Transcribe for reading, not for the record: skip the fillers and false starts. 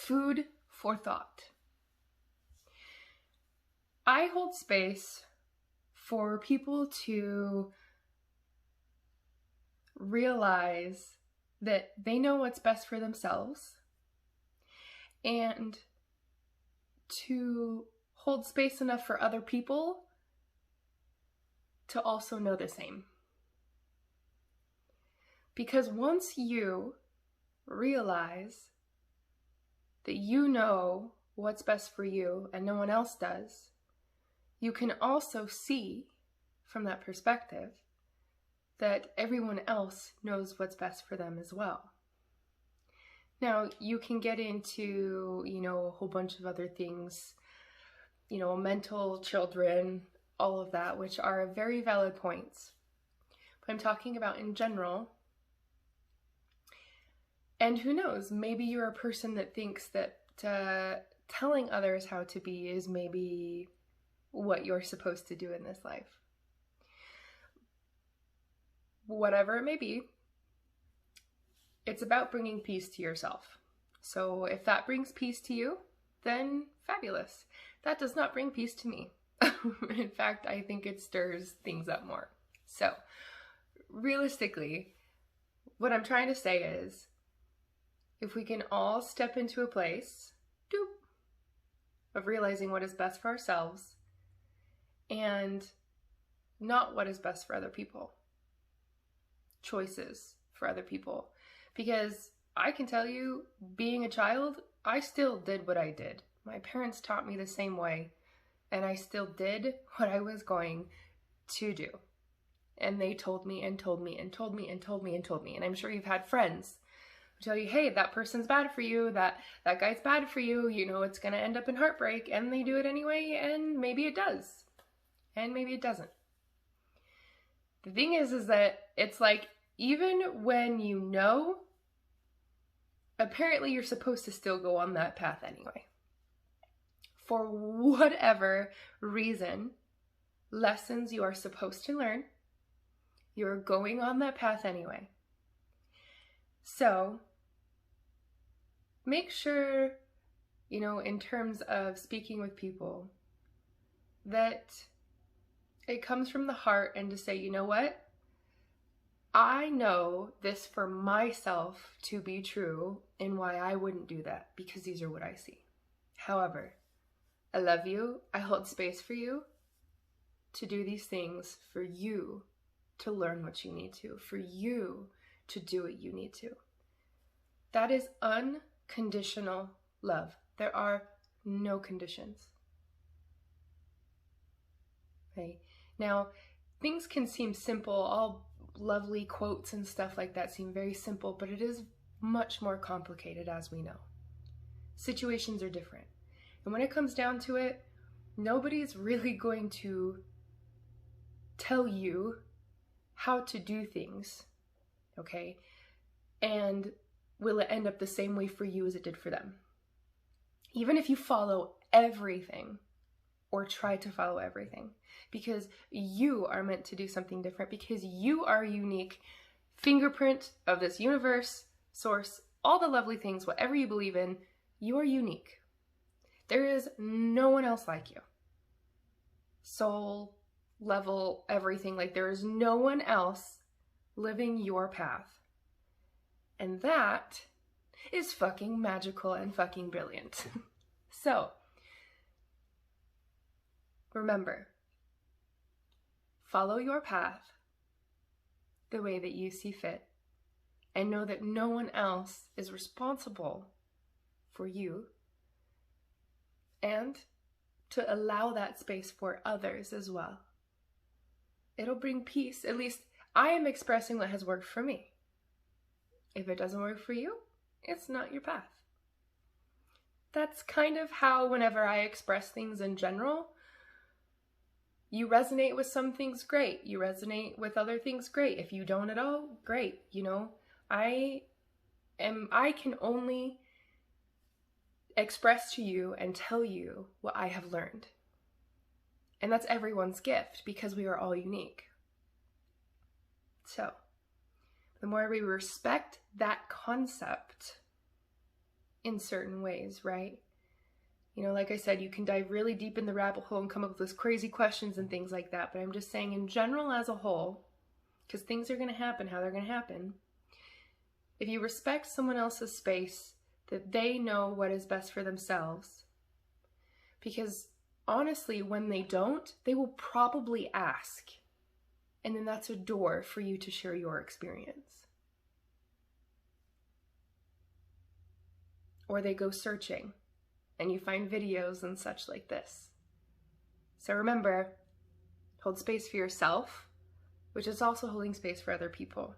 Food for thought. I hold space for people to realize that they know what's best for themselves and to hold space enough for other people to also know the same. Because once you realize that you know what's best for you and no one else does, you can also see from that perspective that everyone else knows what's best for them as well. Now, you can get into, a whole bunch of other things, mental, children, all of that, which are very valid points. But I'm talking about in general. And who knows, maybe you're a person that thinks that telling others how to be is maybe what you're supposed to do in this life. Whatever it may be, it's about bringing peace to yourself. So if that brings peace to you, then fabulous. That does not bring peace to me. In fact, I think it stirs things up more. So realistically, what I'm trying to say is, if we can all step into a place of realizing what is best for ourselves and not what is best for other people. Choices for other people. Because I can tell you, being a child, I still did what I did. My parents taught me the same way, and I still did what I was going to do. And they told me and told me and told me and told me and told me. And I'm sure you've had friends who tell you, hey, that person's bad for you, that guy's bad for you, it's gonna end up in heartbreak, and they do it anyway, and maybe it does. And maybe it doesn't. The thing is that it's like, even when you know, apparently you're supposed to still go on that path anyway. For whatever reason, lessons you are supposed to learn, you're going on that path anyway. So, make sure, in terms of speaking with people, that it comes from the heart and to say, you know what? I know this for myself to be true and why I wouldn't do that, because these are what I see. However, I love you. I hold space for you to do these things, for you to learn what you need to, for you to do what you need to. That is unconditional love. There are no conditions. Okay. Now, things can seem simple, all lovely quotes and stuff like that seem very simple, but it is much more complicated, as we know. Situations are different. And when it comes down to it, nobody's really going to tell you how to do things, okay? And will it end up the same way for you as it did for them? Even if you follow everything, or try to follow everything, because you are meant to do something different, because you are a unique fingerprint of this universe, source, all the lovely things, whatever you believe in, you are unique. There is no one else like you. Soul, level, everything, like there is no one else living your path. And that is fucking magical and fucking brilliant. So, remember, follow your path the way that you see fit, and know that no one else is responsible for you, and to allow that space for others as well. It'll bring peace. At least I am expressing what has worked for me. If it doesn't work for you, it's not your path. That's kind of how, whenever I express things in general, you resonate with some things, great. You resonate with other things, great. If you don't at all, great. I can only express to you and tell you what I have learned. And that's everyone's gift, because we are all unique. So, the more we respect that concept, in certain ways, right? You know, like I said, you can dive really deep in the rabbit hole and come up with those crazy questions and things like that. But I'm just saying in general as a whole, because things are going to happen how they're going to happen. If you respect someone else's space, that they know what is best for themselves. Because honestly, when they don't, they will probably ask. And then that's a door for you to share your experience. Or they go searching and you find videos and such like this. So remember, hold space for yourself, which is also holding space for other people.